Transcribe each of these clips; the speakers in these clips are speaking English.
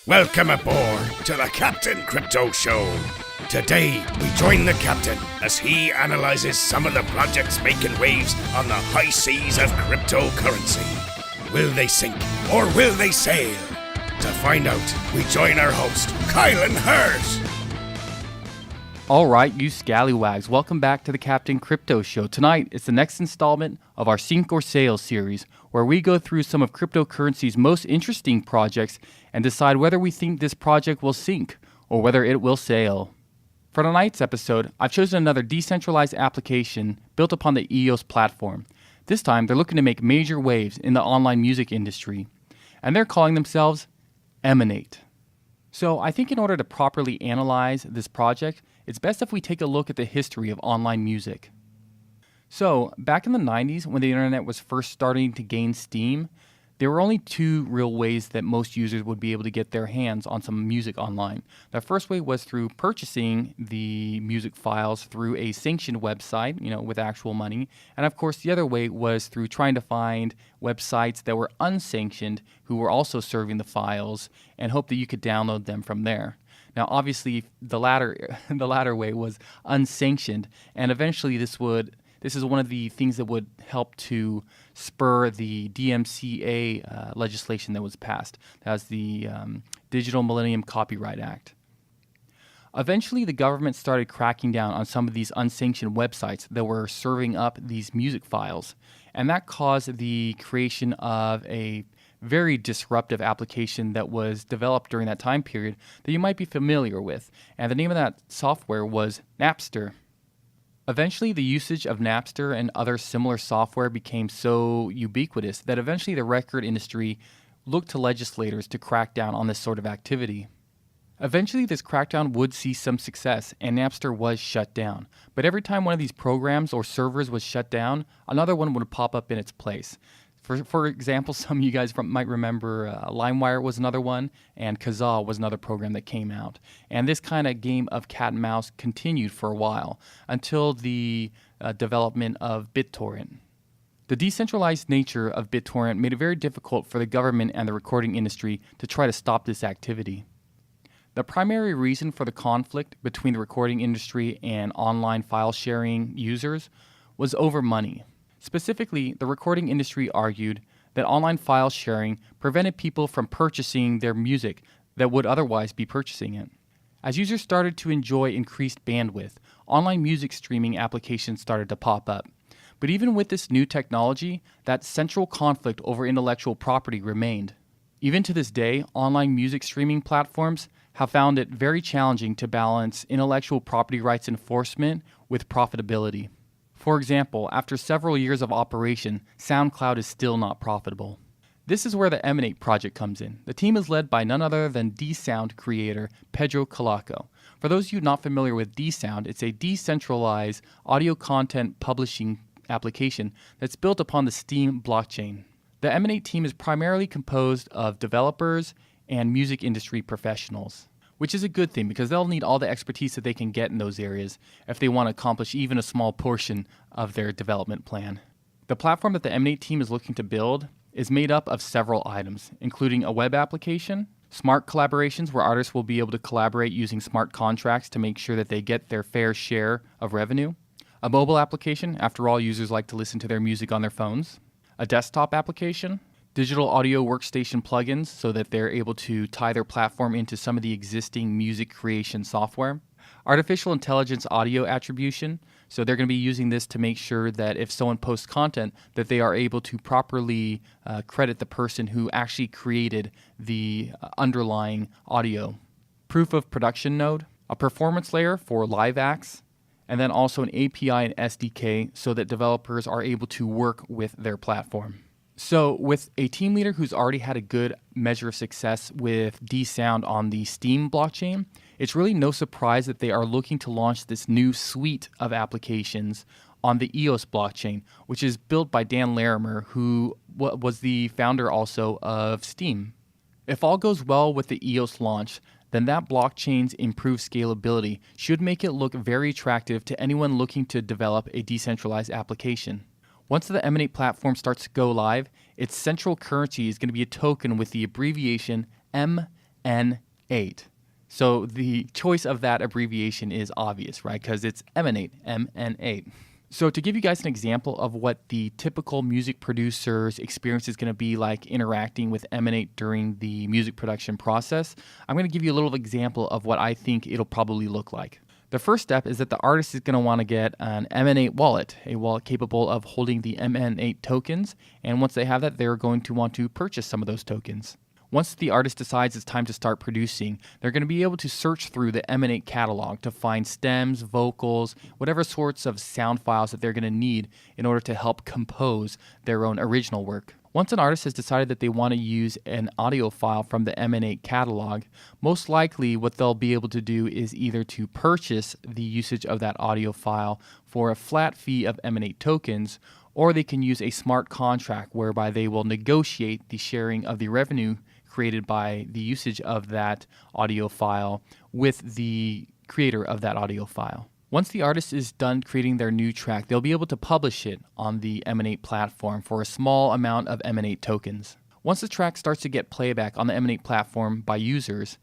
Welcome aboard to the Captain Crypto Show. Today, we join the Captain as he analyzes some of the projects making waves on the high seas of cryptocurrency. Will they sink or will they sail? To find out, we join our host, Kylan Hurt. Alright, you scallywags, welcome back to the Captain Crypto Show. Tonight, it's the next installment of our Sink or Sail series, where we go through some of cryptocurrency's most interesting projects and decide whether we think this project will sink or whether it will sail. For tonight's episode, I've chosen another decentralized application built upon the EOS platform. This time, they're looking to make major waves in the online music industry, and they're calling themselves Emanate. So I think in order to properly analyze this project, it's best if we take a look at the history of online music. So, back in the 90s, when the internet was first starting to gain steam, there were only two real ways that most users would be able to get their hands on some music online. The first way was through purchasing the music files through a sanctioned website, with actual money. And of course, the other way was through trying to find websites that were unsanctioned who were also serving the files and hope that you could download them from there. Now, obviously, the latter way was unsanctioned, and eventually this is one of the things that would help to spur the DMCA legislation that was passed. That was the Digital Millennium Copyright Act. Eventually, the government started cracking down on some of these unsanctioned websites that were serving up these music files, and that caused the creation of a very disruptive application that was developed during that time period that you might be familiar with. And the name of that software was Napster. Eventually, the usage of Napster and other similar software became so ubiquitous that eventually the record industry looked to legislators to crack down on this sort of activity. Eventually, this crackdown would see some success, and Napster was shut down. But every time one of these programs or servers was shut down, another one would pop up in its place. For example, some of you guys might remember LimeWire was another one, and Kazaa was another program that came out. And this kind of game of cat and mouse continued for a while until the development of BitTorrent. The decentralized nature of BitTorrent made it very difficult for the government and the recording industry to try to stop this activity. The primary reason for the conflict between the recording industry and online file sharing users was over money. Specifically, the recording industry argued that online file sharing prevented people from purchasing their music that would otherwise be purchasing it. As users started to enjoy increased bandwidth, online music streaming applications started to pop up. But even with this new technology, that central conflict over intellectual property remained. Even to this day, online music streaming platforms have found it very challenging to balance intellectual property rights enforcement with profitability. For example, after several years of operation, SoundCloud is still not profitable. This is where the Emanate project comes in. The team is led by none other than DSound creator Pedro Colaco. For those of you not familiar with DSound, it's a decentralized audio content publishing application that's built upon the Steam blockchain. The Emanate team is primarily composed of developers and music industry professionals, which is a good thing because they'll need all the expertise that they can get in those areas if they want to accomplish even a small portion of their development plan. The platform that the Emanate team is looking to build is made up of several items, including a web application, smart collaborations where artists will be able to collaborate using smart contracts to make sure that they get their fair share of revenue, a mobile application, after all, users like to listen to their music on their phones, a desktop application, digital audio workstation plugins so that they're able to tie their platform into some of the existing music creation software. Artificial intelligence audio attribution, so they're going to be using this to make sure that if someone posts content, that they are able to properly credit the person who actually created the underlying audio. Proof of production node, a performance layer for live acts, and then also an API and SDK so that developers are able to work with their platform. So with a team leader who's already had a good measure of success with DSound on the Steam blockchain, it's really no surprise that they are looking to launch this new suite of applications on the EOS blockchain, which is built by Dan Larimer, who was the founder also of Steam. If all goes well with the EOS launch, then that blockchain's improved scalability should make it look very attractive to anyone looking to develop a decentralized application. Once the Emanate platform starts to go live, its central currency is going to be a token with the abbreviation Emanate. So the choice of that abbreviation is obvious, right? Because it's Emanate, Emanate. So to give you guys an example of what the typical music producer's experience is going to be like interacting with Emanate during the music production process, I'm going to give you a little example of what I think it'll probably look like. The first step is that the artist is going to want to get an Emanate wallet, a wallet capable of holding the Emanate tokens, and once they have that, they're going to want to purchase some of those tokens. Once the artist decides it's time to start producing, they're going to be able to search through the Emanate catalog to find stems, vocals, whatever sorts of sound files that they're going to need in order to help compose their own original work. Once an artist has decided that they want to use an audio file from the Emanate catalog, most likely what they'll be able to do is either to purchase the usage of that audio file for a flat fee of Emanate tokens, or they can use a smart contract whereby they will negotiate the sharing of the revenue created by the usage of that audio file with the creator of that audio file. Once the artist is done creating their new track, they'll be able to publish it on the Emanate platform for a small amount of Emanate tokens. Once the track starts to get playback on the Emanate platform by users,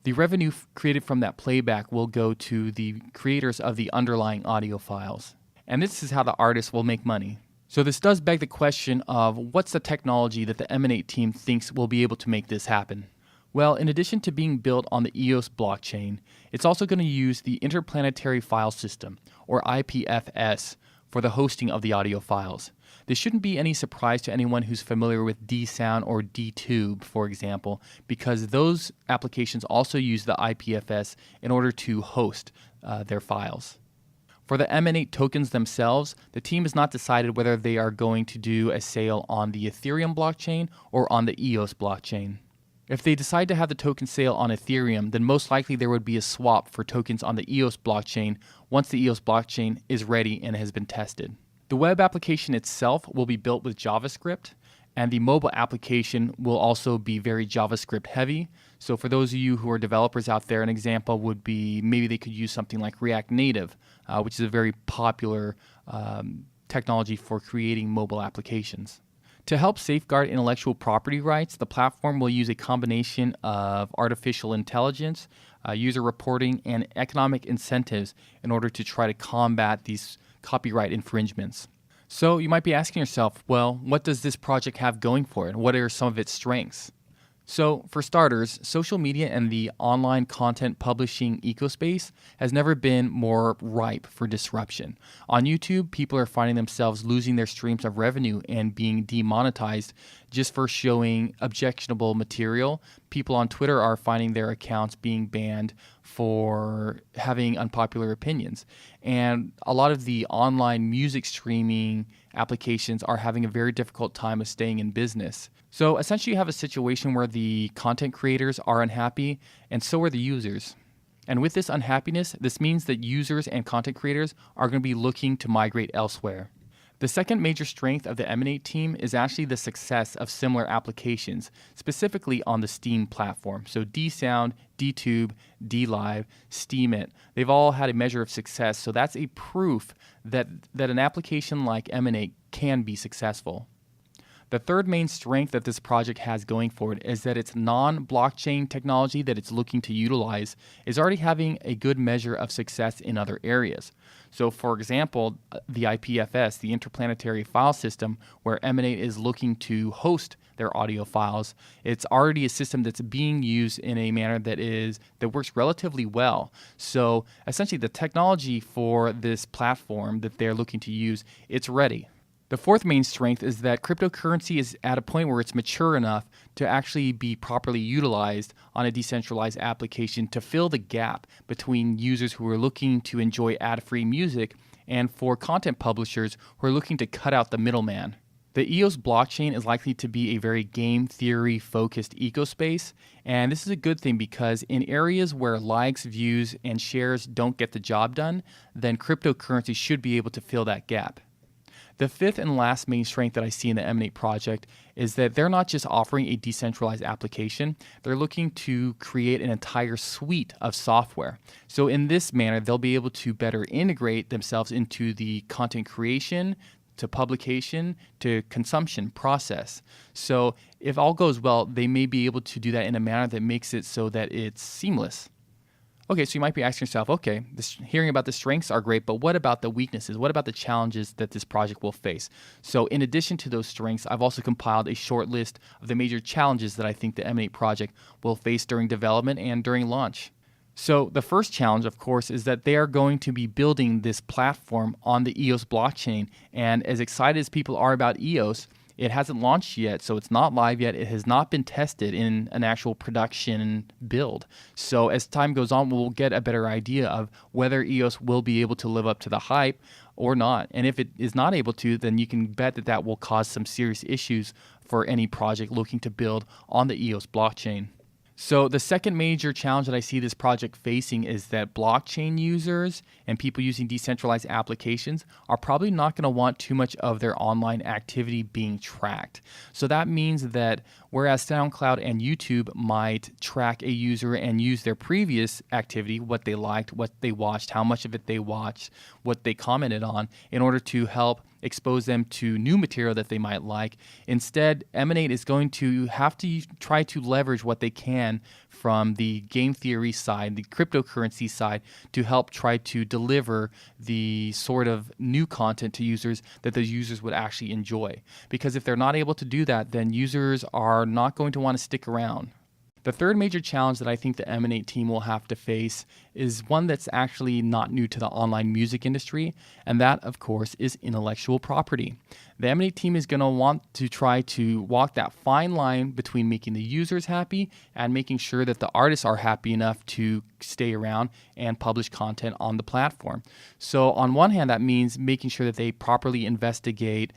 the revenue created from that playback will go to the creators of the underlying audio files. And this is how the artist will make money. So this does beg the question of what's the technology that the Emanate team thinks will be able to make this happen? Well, in addition to being built on the EOS blockchain, it's also going to use the Interplanetary File System, or IPFS, for the hosting of the audio files. This shouldn't be any surprise to anyone who's familiar with DSound or DTube, for example, because those applications also use the IPFS in order to host their files. For the Emanate tokens themselves, the team has not decided whether they are going to do a sale on the Ethereum blockchain or on the EOS blockchain. If they decide to have the token sale on Ethereum, then most likely there would be a swap for tokens on the EOS blockchain once the EOS blockchain is ready and has been tested. The web application itself will be built with JavaScript, and the mobile application will also be very JavaScript heavy. So for those of you who are developers out there, an example would be maybe they could use something like React Native, which is a very popular technology for creating mobile applications. To help safeguard intellectual property rights, the platform will use a combination of artificial intelligence, user reporting, and economic incentives in order to try to combat these copyright infringements. So you might be asking yourself, well, what does this project have going for it? What are some of its strengths? So for starters, social media and the online content publishing ecospace has never been more ripe for disruption. On YouTube, people are finding themselves losing their streams of revenue and being demonetized just for showing objectionable material. People on Twitter are finding their accounts being banned for having unpopular opinions. And a lot of the online music streaming applications are having a very difficult time of staying in business. So essentially you have a situation where the content creators are unhappy and so are the users. And with this unhappiness, this means that users and content creators are going to be looking to migrate elsewhere. The second major strength of the Emanate team is actually the success of similar applications, specifically on the Steam platform. So DSound, DTube, DLive, Steemit, they've all had a measure of success. So that's a proof that an application like Emanate can be successful. The third main strength that this project has going for it is that its non-blockchain technology that it's looking to utilize is already having a good measure of success in other areas. So for example, the IPFS, the Interplanetary File System, where Emanate is looking to host their audio files, it's already a system that's being used in a manner that works relatively well. So essentially the technology for this platform that they're looking to use, it's ready. The fourth main strength is that cryptocurrency is at a point where it's mature enough to actually be properly utilized on a decentralized application to fill the gap between users who are looking to enjoy ad-free music and for content publishers who are looking to cut out the middleman. The EOS blockchain is likely to be a very game theory focused ecospace, and this is a good thing because in areas where likes, views, and shares don't get the job done, then cryptocurrency should be able to fill that gap. The fifth and last main strength that I see in the Emanate project is that they're not just offering a decentralized application, they're looking to create an entire suite of software. So in this manner, they'll be able to better integrate themselves into the content creation, to publication to consumption process. So if all goes well, they may be able to do that in a manner that makes it so that it's seamless. Okay, so you might be asking yourself, okay, hearing about the strengths are great, but what about the weaknesses? What about the challenges that this project will face? So in addition to those strengths, I've also compiled a short list of the major challenges that I think the Emanate project will face during development and during launch. So the first challenge, of course, is that they are going to be building this platform on the EOS blockchain. And as excited as people are about EOS, it hasn't launched yet, so it's not live yet. It has not been tested in an actual production build. So as time goes on, we'll get a better idea of whether EOS will be able to live up to the hype or not. And if it is not able to, then you can bet that that will cause some serious issues for any project looking to build on the EOS blockchain. So the second major challenge that I see this project facing is that blockchain users and people using decentralized applications are probably not going to want too much of their online activity being tracked. So that means that whereas SoundCloud and YouTube might track a user and use their previous activity, what they liked, what they watched, how much of it they watched, what they commented on, in order to help expose them to new material that they might like. Instead, Emanate is going to have to try to leverage what they can from the game theory side, the cryptocurrency side, to help try to deliver the sort of new content to users that those users would actually enjoy. Because if they're not able to do that, then users are not going to want to stick around. The third major challenge that I think the Emanate team will have to face is one that's actually not new to the online music industry, and that, of course, is intellectual property. The Emanate team is going to want to try to walk that fine line between making the users happy and making sure that the artists are happy enough to stay around and publish content on the platform. So on one hand, that means making sure that they properly investigate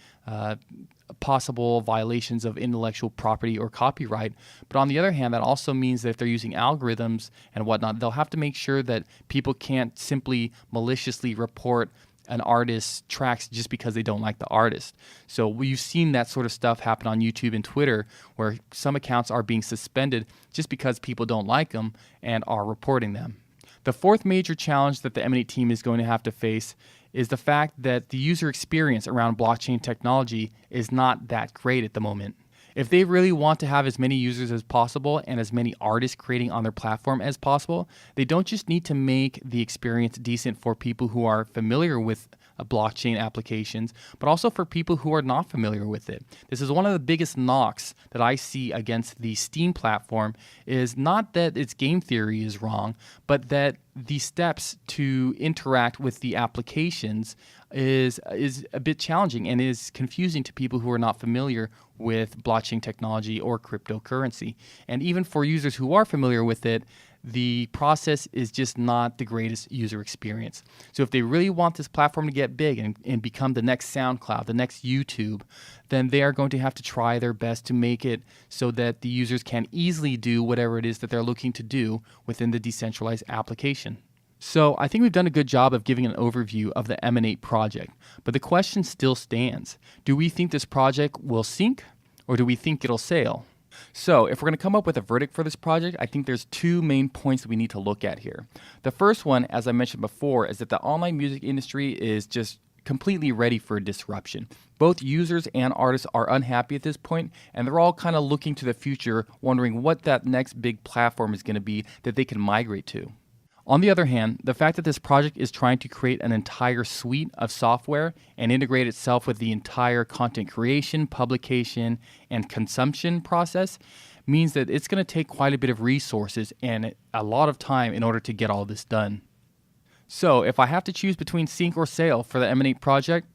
possible violations of intellectual property or copyright. But on the other hand, that also means that if they're using algorithms and whatnot, they'll have to make sure that people can't simply maliciously report an artist's tracks just because they don't like the artist. So we've seen that sort of stuff happen on YouTube and Twitter, where some accounts are being suspended just because people don't like them and are reporting them. The fourth major challenge that the Emanate team is going to have to face is the fact that the user experience around blockchain technology is not that great at the moment. If they really want to have as many users as possible and as many artists creating on their platform as possible, they don't just need to make the experience decent for people who are familiar with blockchain applications, but also for people who are not familiar with it. This is one of the biggest knocks that I see against the Steam platform, is not that its game theory is wrong, but that the steps to interact with the applications is a bit challenging and is confusing to people who are not familiar with blockchain technology or cryptocurrency. And even for users who are familiar with it, the process is just not the greatest user experience. So if they really want this platform to get big and become the next SoundCloud, the next YouTube, then they are going to have to try their best to make it so that the users can easily do whatever it is that they're looking to do within the decentralized application. So I think we've done a good job of giving an overview of the Emanate project, but the question still stands. Do we think this project will sink, or do we think it'll sail? So if we're going to come up with a verdict for this project, I think there's two main points that we need to look at here. The first one, as I mentioned before, is that the online music industry is just completely ready for disruption. Both users and artists are unhappy at this point, and they're all kind of looking to the future, wondering what that next big platform is going to be that they can migrate to. On the other hand, the fact that this project is trying to create an entire suite of software and integrate itself with the entire content creation, publication, and consumption process means that it's going to take quite a bit of resources and a lot of time in order to get all this done. So if I have to choose between sink or sail for the Emanate project,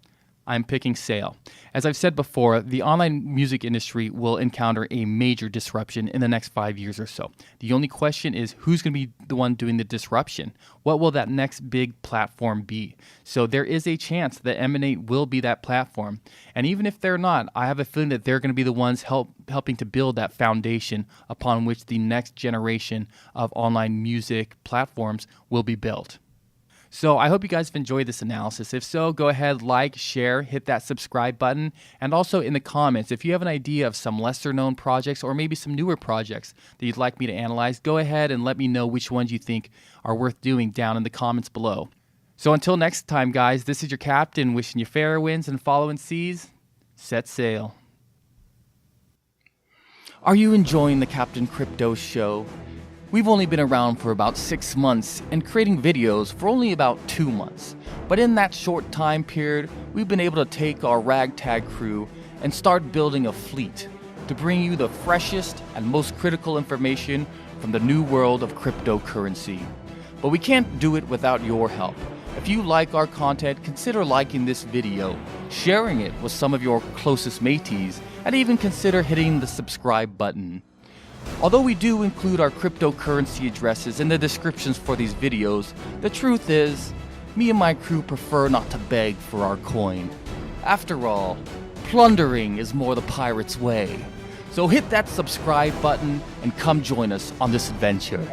I'm picking sail. As I've said before, the online music industry will encounter a major disruption in the next 5 years or so. The only question is, who's going to be the one doing the disruption? What will that next big platform be? So there is a chance that Emanate will be that platform. And even if they're not, I have a feeling that they're going to be the ones helping to build that foundation upon which the next generation of online music platforms will be built. So I hope you guys have enjoyed this analysis. If so, go ahead, like, share, hit that subscribe button, and also in the comments, if you have an idea of some lesser known projects or maybe some newer projects that you'd like me to analyze, go ahead and let me know which ones you think are worth doing down in the comments below. So until next time, guys, this is your captain wishing you fair winds and following seas. Set sail. Are you enjoying the Captain Crypto Show? We've only been around for about 6 months and creating videos for only about 2 months. But in that short time period, we've been able to take our ragtag crew and start building a fleet to bring you the freshest and most critical information from the new world of cryptocurrency. But we can't do it without your help. If you like our content, consider liking this video, sharing it with some of your closest mateys, and even consider hitting the subscribe button. Although we do include our cryptocurrency addresses in the descriptions for these videos, the truth is, me and my crew prefer not to beg for our coin. After all, plundering is more the pirate's way. So hit that subscribe button and come join us on this adventure.